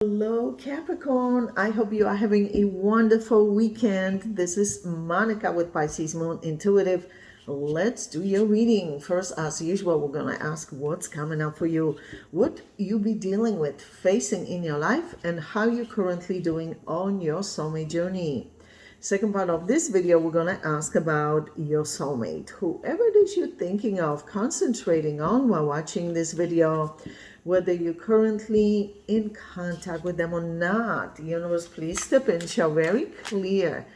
Hello, Capricorn. I hope you are having a wonderful weekend. This is Monica with Pisces Moon Intuitive. Let's do your reading. First, as usual, we're going to ask what's coming up for you, what you be dealing with, facing in your life, and how you're currently doing on your soulmate journey. Second part of this video, we're going to ask about your soulmate. Whoever it is you're thinking of, concentrating on while watching this video, whether you're currently in contact with them or not. Universe, please step in, share very clear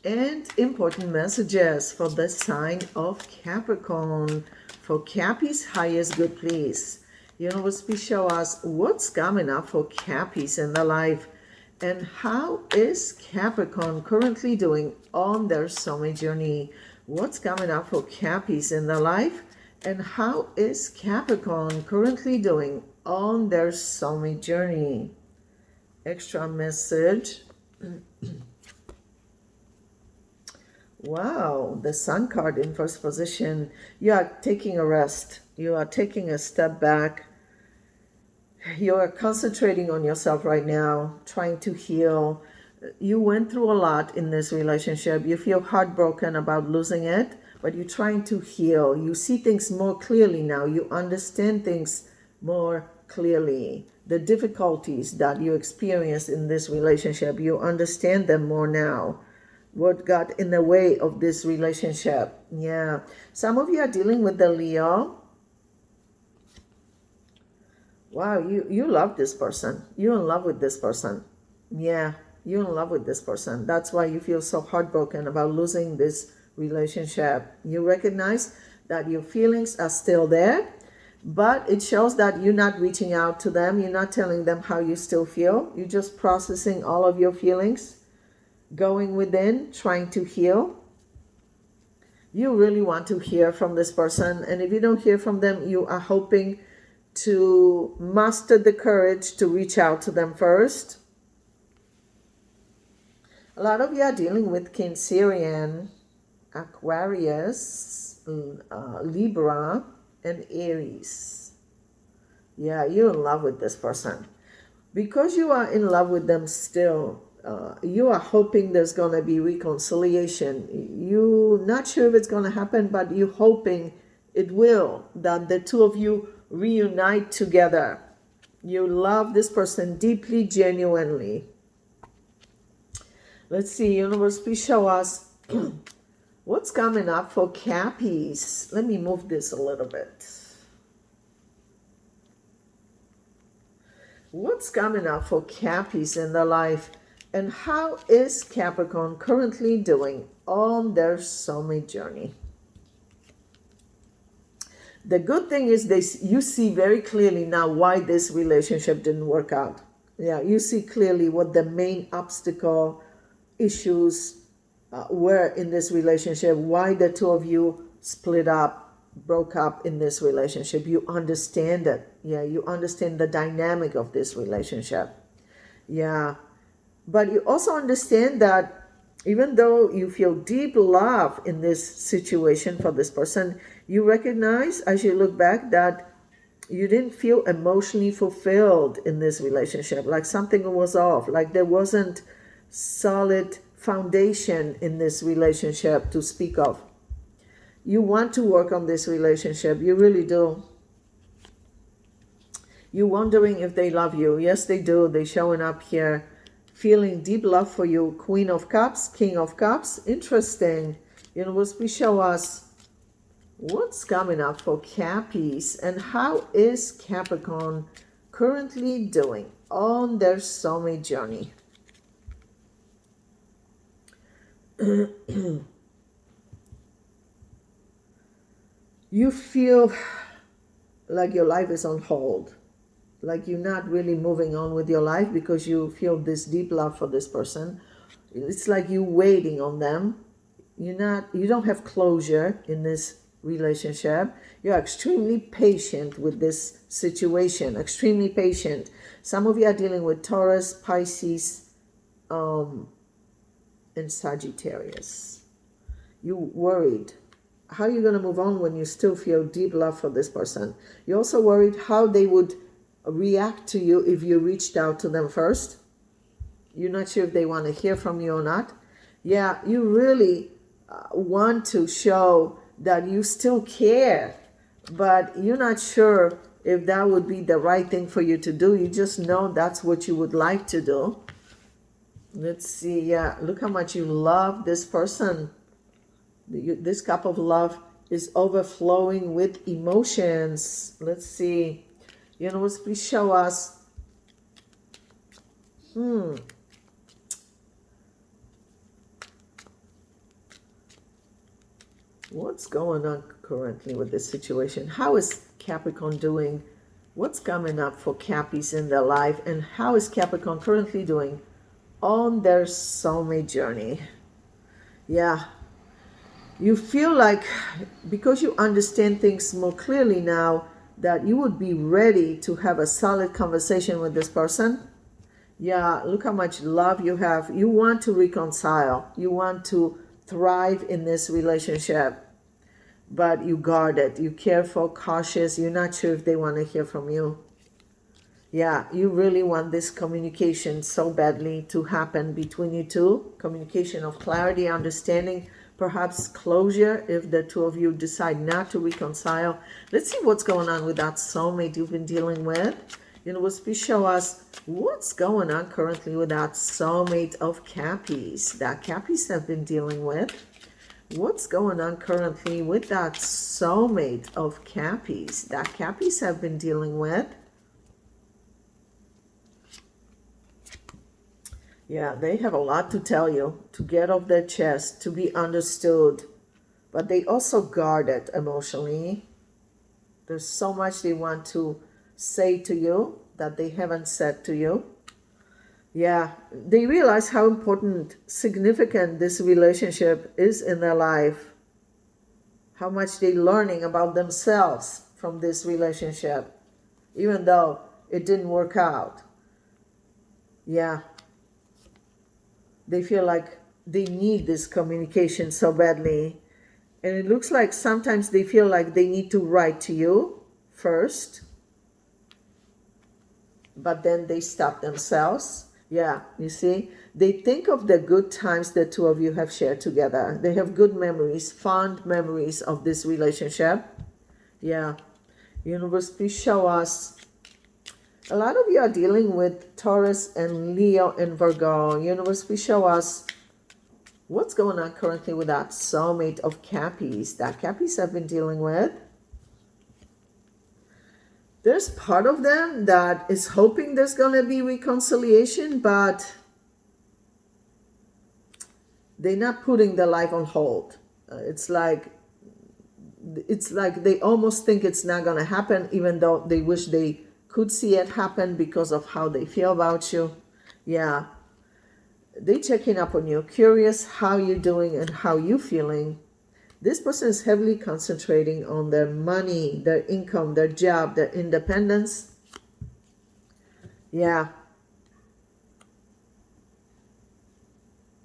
and important messages for the sign of Capricorn. For Cappy's highest good, please. Universe, please show us what's coming up for Cappies in their life. And how is Capricorn currently doing on their soulmate journey? What's coming up for Cappies in their life? And how is Capricorn currently doing on their soulmate journey? Extra message. Wow, the Sun card in first position. You are taking a rest. You are taking a step back. You are concentrating on yourself right now, trying to heal. You went through a lot in this relationship. You feel heartbroken about losing it, but you're trying to heal. You see things more clearly now. You understand things more clearly. The difficulties that you experienced in this relationship, you understand them more now. What got in the way of this relationship? Yeah. Some of you are dealing with the Leo. Wow, you love this person. You're in love with this person. Yeah, you're in love with this person. That's why you feel so heartbroken about losing this relationship. You recognize that your feelings are still there, but it shows that you're not reaching out to them. You're not telling them how you still feel. You're just processing all of your feelings, going within, trying to heal. You really want to hear from this person, and if you don't hear from them, you are hoping to muster the courage to reach out to them first. A lot of you are dealing with Cancerian, Aquarius, Libra, and Aries. Yeah, you're in love with this person. Because you are in love with them still, you are hoping there's going to be reconciliation. You're not sure if it's going to happen, but you're hoping it will, that the two of you reunite together. You love this person deeply, genuinely. Let's see, universe, please show us what's coming up for Cappies. Let me move this a little bit. What's coming up for Cappies in their life, and how is Capricorn currently doing on their soulmate journey? The good thing is you see very clearly now why this relationship didn't work out. Yeah, you see clearly what the main obstacle issues were in this relationship, why the two of you split up, broke up in this relationship. You understand it. Yeah, you understand the dynamic of this relationship. Yeah, but you also understand that even though you feel deep love in this situation for this person, you recognize as you look back that you didn't feel emotionally fulfilled in this relationship, like something was off, like there wasn't solid foundation in this relationship to speak of. You want to work on this relationship, you really do. You're wondering if they love you. Yes, they do. They're showing up here, feeling deep love for you. Queen of Cups, King of Cups. Interesting. Universe, please show us what's coming up for Cappies, and how is Capricorn currently doing on their soulmate journey? You feel like your life is on hold, like you're not really moving on with your life because you feel this deep love for this person. It's like you're waiting on them. You don't have closure in this relationship. You're extremely patient with this situation, extremely patient. Some of you are dealing with Taurus, Pisces, and Sagittarius. You're worried. How are you going to move on when you still feel deep love for this person? You're also worried how they would react to you if you reached out to them first. You're not sure if they want to hear from you or not. Yeah, you really want to show that you still care, but you're not sure if that would be the right thing for you to do. You just know that's what you would like to do. Let's see. Yeah, look how much you love this person. This cup of love is overflowing with emotions. Let's see. Universe, please show us. What's going on currently with this situation? How is Capricorn doing? What's coming up for Cappies in their life? And how is Capricorn currently doing on their soulmate journey? Yeah, you feel like, because you understand things more clearly now, that you would be ready to have a solid conversation with this person. Yeah, look how much love you have. You want to reconcile. You want to thrive in this relationship, but you guard it. You're careful, cautious. You're not sure if they want to hear from you. Yeah, you really want this communication so badly to happen between you two. Communication of clarity, understanding, perhaps closure if the two of you decide not to reconcile. Let's see what's going on with that soulmate you've been dealing with. Universe, please show us what's going on currently with that soulmate of Cappies that Cappies have been dealing with. What's going on currently with that soulmate of Cappies that Cappies have been dealing with? Yeah, they have a lot to tell you, to get off their chest, to be understood. But they also guard it emotionally. There's so much they want to say to you that they haven't said to you. Yeah, they realize how important, significant this relationship is in their life. How much they're learning about themselves from this relationship, even though it didn't work out. Yeah. They feel like they need this communication so badly. And it looks like sometimes they feel like they need to write to you first, but then they stop themselves. Yeah, you see, they think of the good times the two of you have shared together. They have good memories, fond memories of this relationship. Yeah, universe, please show us. A lot of you are dealing with Taurus and Leo and Virgo. Universe, please show us what's going on currently with that soulmate of Cappies that Cappies have been dealing with. There's part of them that is hoping there's going to be reconciliation, but they're not putting their life on hold. It's like they almost think it's not going to happen, even though they wish they could see it happen because of how they feel about you. Yeah, they checking up on you, curious how you're doing and how you're feeling. This person is heavily concentrating on their money, their income, their job, their independence. Yeah.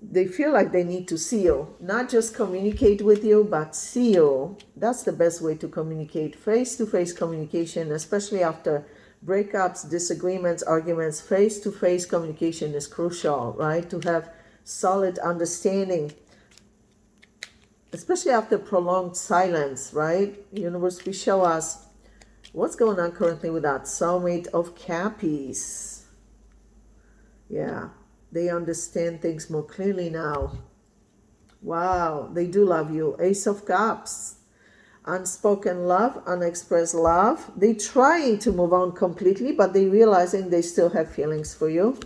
They feel like they need to see you, not just communicate with you, but see you. That's the best way to communicate. Face-to-face communication, especially after breakups, disagreements, arguments. Face-to-face communication is crucial, right? To have solid understanding, especially after prolonged silence, right? Universe, please show us what's going on currently with that soulmate of Cappies. Yeah, they understand things more clearly now. Wow, they do love you. Ace of Cups. Unspoken love, unexpressed love. They're trying to move on completely, but they realizing they still have feelings for you.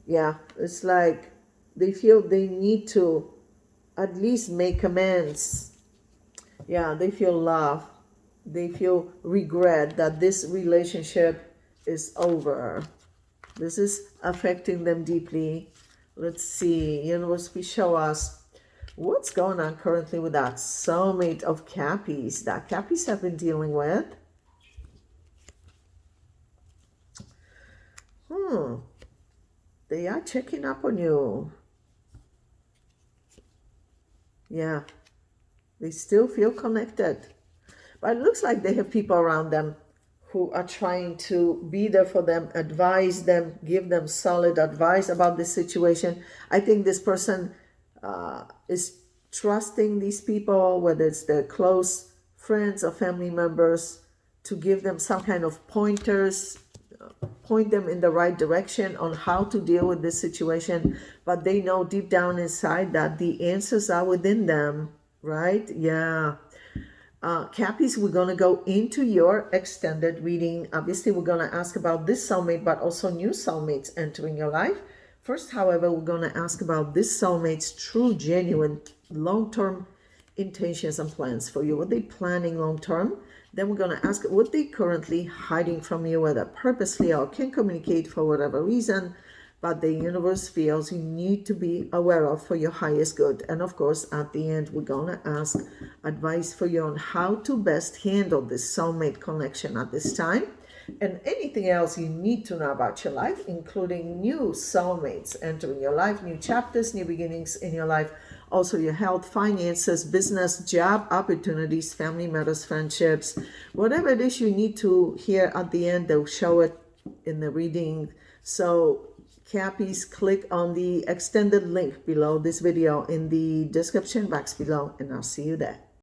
Yeah, it's like they feel they need to at least make amends. Yeah, they feel love. They feel regret that this relationship is over. This is affecting them deeply. Let's see. Universe, please show us what's going on currently with that soulmate of Cappies that Cappies have been dealing with. They are checking up on you. Yeah. They still feel connected. But it looks like they have people around them who are trying to be there for them, advise them, give them solid advice about the situation. I think this person is trusting these people, whether it's their close friends or family members, to give them some kind of pointers, point them in the right direction on how to deal with this situation. But they know deep down inside that the answers are within them, right? Yeah. Cappies, we're going to go into your extended reading. Obviously, we're going to ask about this soulmate, but also new soulmates entering your life. First, however, we're going to ask about this soulmate's true, genuine, long-term intentions and plans for you. What they planning long-term? Then we're going to ask what they currently hiding from you, whether purposely or can communicate for whatever reason, but the universe feels you need to be aware of for your highest good. And of course, at the end, we're going to ask advice for you on how to best handle this soulmate connection at this time, and anything else you need to know about your life, including new soulmates entering your life, new chapters, new beginnings in your life, also your health, finances, business, job opportunities, family matters, friendships, whatever it is you need to hear at the end, they'll show it in the reading. So Cappies, click on the extended link below this video in the description box below, and I'll see you there.